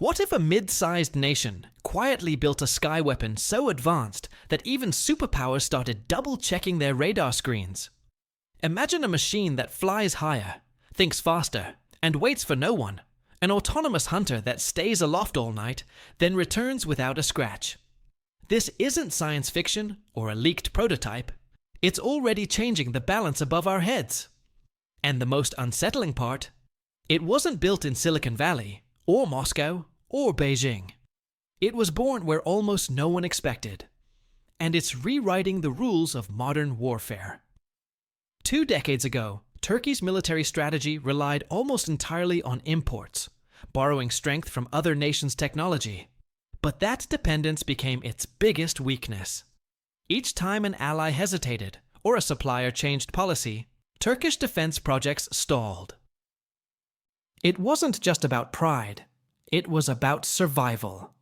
What if a mid-sized nation quietly built a sky weapon so advanced that even superpowers started double-checking their radar screens? Imagine a machine that flies higher, thinks faster, and waits for no one. An autonomous hunter that stays aloft all night, then returns without a scratch. This isn't science fiction or a leaked prototype. It's already changing the balance above our heads. And the most unsettling part, it wasn't built in Silicon Valley, or Moscow, or Beijing. It was born where almost no one expected. And it's rewriting the rules of modern warfare. 2 decades ago, Turkey's military strategy relied almost entirely on imports, borrowing strength from other nations' technology. But that dependence became its biggest weakness. Each time an ally hesitated, or a supplier changed policy, Turkish defense projects stalled. It wasn't just about pride, it was about survival.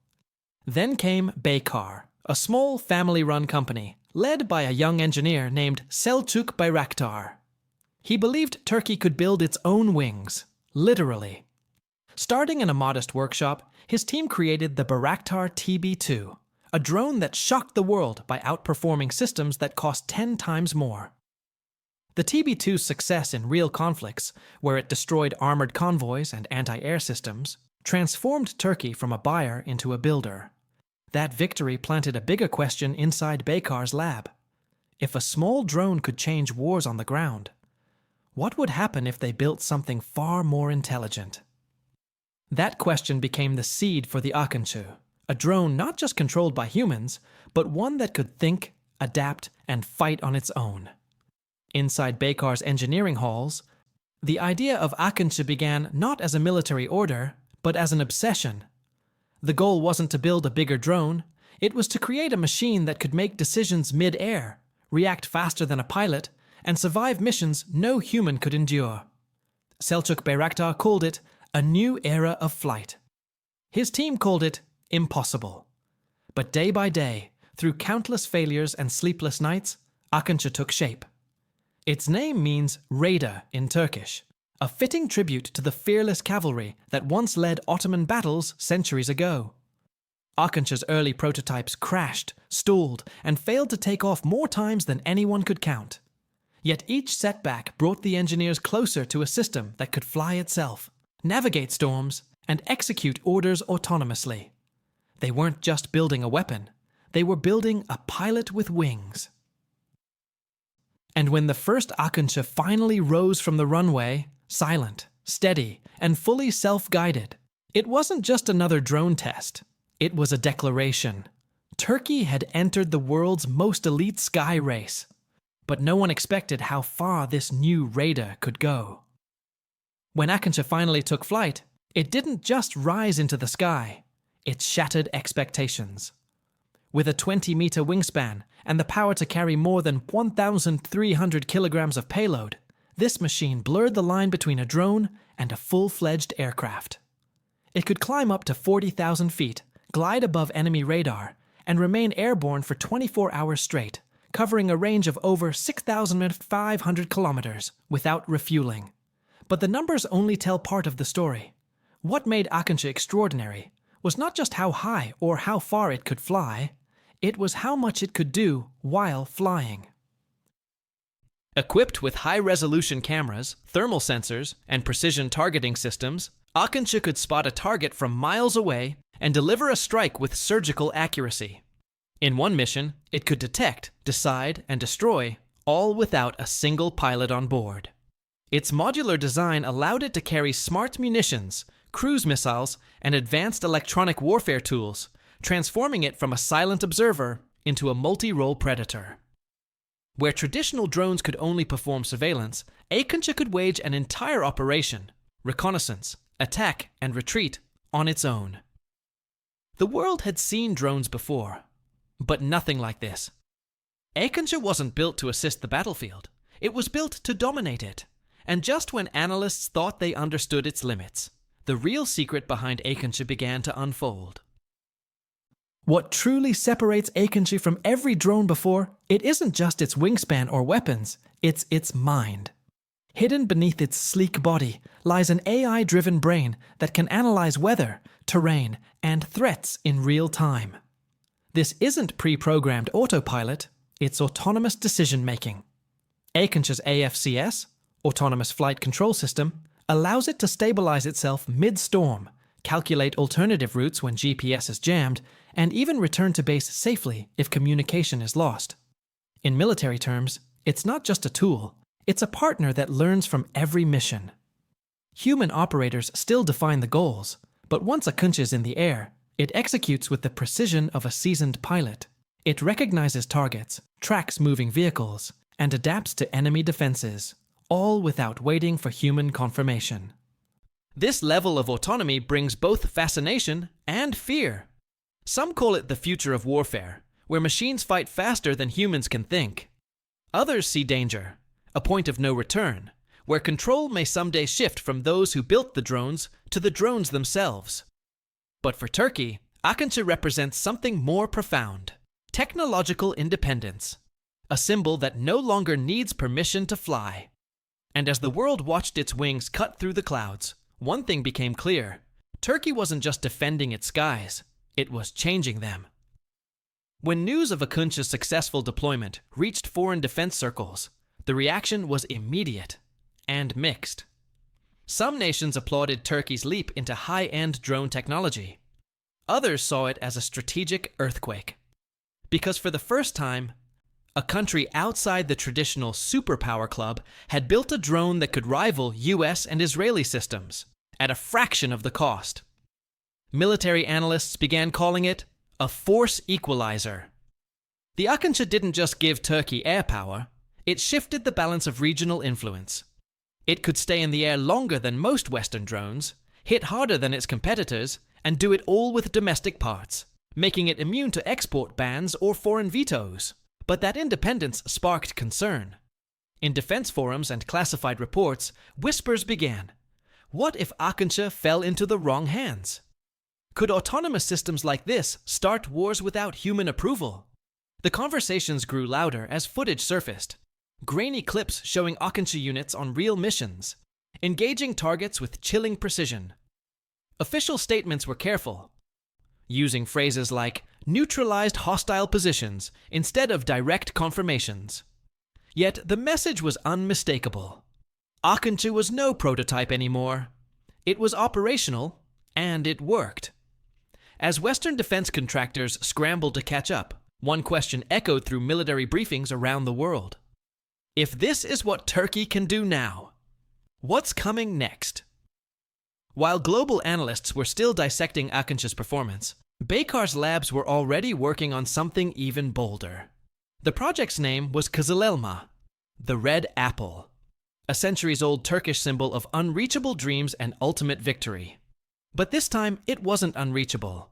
Then came Baykar, a small family-run company, led by a young engineer named Selçuk Bayraktar. He believed Turkey could build its own wings, literally. Starting in a modest workshop, his team created the Bayraktar TB2, a drone that shocked the world by outperforming systems that cost 10 times more. The TB2's success in real conflicts, where it destroyed armored convoys and anti-air systems, transformed Turkey from a buyer into a builder. That victory planted a bigger question inside Baykar's lab. If a small drone could change wars on the ground, what would happen if they built something far more intelligent? That question became the seed for the Akıncı, a drone not just controlled by humans, but one that could think, adapt, and fight on its own. Inside Baykar's engineering halls, the idea of Akıncı began not as a military order, but as an obsession. The goal wasn't to build a bigger drone, it was to create a machine that could make decisions mid-air, react faster than a pilot, and survive missions no human could endure. Selçuk Bayraktar called it a new era of flight. His team called it impossible. But day by day, through countless failures and sleepless nights, Akıncı took shape. Its name means raider in Turkish, a fitting tribute to the fearless cavalry that once led Ottoman battles centuries ago. Akıncı's early prototypes crashed, stalled, and failed to take off more times than anyone could count. Yet each setback brought the engineers closer to a system that could fly itself, navigate storms, and execute orders autonomously. They weren't just building a weapon, they were building a pilot with wings. And when the first Akıncı finally rose from the runway, silent, steady, and fully self-guided, it wasn't just another drone test. It was a declaration. Turkey had entered the world's most elite sky race. But no one expected how far this new raider could go. When Akıncı finally took flight, it didn't just rise into the sky, it shattered expectations. With a 20-meter wingspan and the power to carry more than 1,300 kilograms of payload, this machine blurred the line between a drone and a full-fledged aircraft. It could climb up to 40,000 feet, glide above enemy radar, and remain airborne for 24 hours straight, covering a range of over 6,500 kilometers without refueling. But the numbers only tell part of the story. What made Akıncı extraordinary was not just how high or how far it could fly, it was how much it could do while flying. Equipped with high-resolution cameras, thermal sensors, and precision targeting systems, Akıncı could spot a target from miles away and deliver a strike with surgical accuracy. In one mission, it could detect, decide, and destroy, all without a single pilot on board. Its modular design allowed it to carry smart munitions, cruise missiles, and advanced electronic warfare tools, transforming it from a silent observer into a multi-role predator. Where traditional drones could only perform surveillance, Akıncı could wage an entire operation, reconnaissance, attack, and retreat, on its own. The world had seen drones before, but nothing like this. Akıncı wasn't built to assist the battlefield, it was built to dominate it. And just when analysts thought they understood its limits, the real secret behind Akıncı began to unfold. What truly separates Akıncı from every drone before, it isn't just its wingspan or weapons, it's its mind. Hidden beneath its sleek body lies an AI-driven brain that can analyze weather, terrain, and threats in real time. This isn't pre-programmed autopilot, it's autonomous decision-making. Akinci's AFCS, Autonomous Flight Control System, allows it to stabilize itself mid-storm, calculate alternative routes when GPS is jammed, and even return to base safely if communication is lost. In military terms, it's not just a tool, it's a partner that learns from every mission. Human operators still define the goals, but once Akıncı is in the air, it executes with the precision of a seasoned pilot. It recognizes targets, tracks moving vehicles, and adapts to enemy defenses, all without waiting for human confirmation. This level of autonomy brings both fascination and fear. Some call it the future of warfare, where machines fight faster than humans can think. Others see danger, a point of no return, where control may someday shift from those who built the drones to the drones themselves. But for Turkey, Akıncı represents something more profound: technological independence, a symbol that no longer needs permission to fly. And as the world watched its wings cut through the clouds, one thing became clear: Turkey wasn't just defending its skies, it was changing them. When news of Akıncı's successful deployment reached foreign defense circles, the reaction was immediate and mixed. Some nations applauded Turkey's leap into high-end drone technology. Others saw it as a strategic earthquake. Because for the first time, a country outside the traditional superpower club had built a drone that could rival US and Israeli systems at a fraction of the cost. Military analysts began calling it a force equalizer. The Akıncı didn't just give Turkey air power, it shifted the balance of regional influence. It could stay in the air longer than most Western drones, hit harder than its competitors, and do it all with domestic parts, making it immune to export bans or foreign vetoes. But that independence sparked concern. In defense forums and classified reports, whispers began. What if Akıncı fell into the wrong hands? Could autonomous systems like this start wars without human approval? The conversations grew louder as footage surfaced. Grainy clips showing Akıncı units on real missions, engaging targets with chilling precision. Official statements were careful, using phrases like neutralized hostile positions instead of direct confirmations. Yet the message was unmistakable. Akıncı was no prototype anymore. It was operational, and it worked. As Western defense contractors scrambled to catch up, one question echoed through military briefings around the world. If this is what Turkey can do now, what's coming next? While global analysts were still dissecting Akıncı's performance, Baykar's labs were already working on something even bolder. The project's name was Kızılelma, the red apple, a centuries-old Turkish symbol of unreachable dreams and ultimate victory. But this time, it wasn't unreachable.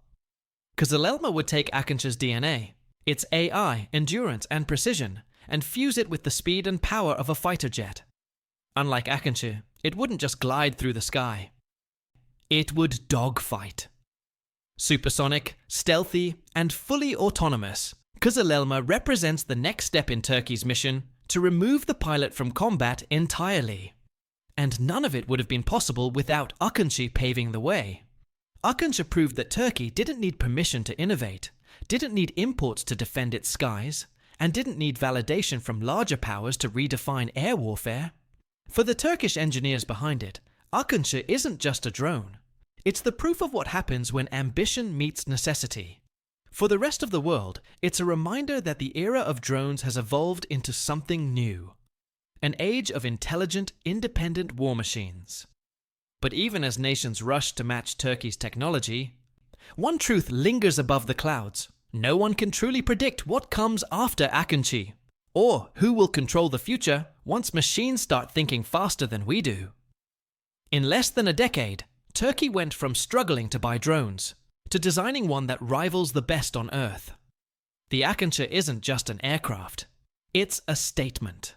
Kızılelma would take Akıncı's DNA, its AI, endurance, and precision, and fuse it with the speed and power of a fighter jet. Unlike Akıncı, it wouldn't just glide through the sky. It would dogfight. Supersonic, stealthy, and fully autonomous, Kızılelma represents the next step in Turkey's mission to remove the pilot from combat entirely. And none of it would have been possible without Akıncı paving the way. Akıncı proved that Turkey didn't need permission to innovate, didn't need imports to defend its skies, and didn't need validation from larger powers to redefine air warfare. For the Turkish engineers behind it, Akıncı isn't just a drone. It's the proof of what happens when ambition meets necessity. For the rest of the world, it's a reminder that the era of drones has evolved into something new. An age of intelligent, independent war machines. But even as nations rush to match Turkey's technology, one truth lingers above the clouds. No one can truly predict what comes after Akıncı, or who will control the future once machines start thinking faster than we do. In less than a decade, Turkey went from struggling to buy drones to designing one that rivals the best on Earth. The Akıncı isn't just an aircraft. It's a statement.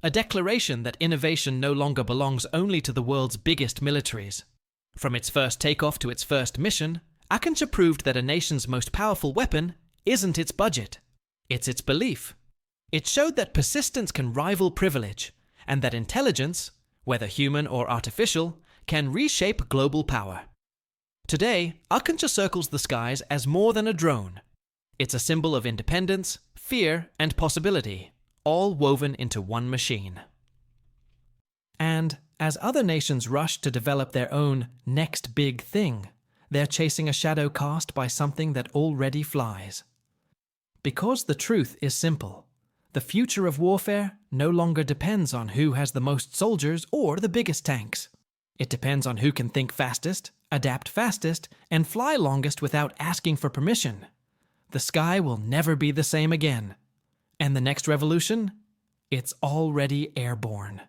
A declaration that innovation no longer belongs only to the world's biggest militaries. From its first takeoff to its first mission, Akıncı proved that a nation's most powerful weapon isn't its budget. It's its belief. It showed that persistence can rival privilege, and that intelligence, whether human or artificial, can reshape global power. Today, Akıncı circles the skies as more than a drone. It's a symbol of independence, fear, and possibility, all woven into one machine. And as other nations rush to develop their own next big thing, they're chasing a shadow cast by something that already flies. Because the truth is simple. The future of warfare no longer depends on who has the most soldiers or the biggest tanks. It depends on who can think fastest, adapt fastest, and fly longest without asking for permission. The sky will never be the same again. And the next revolution? It's already airborne.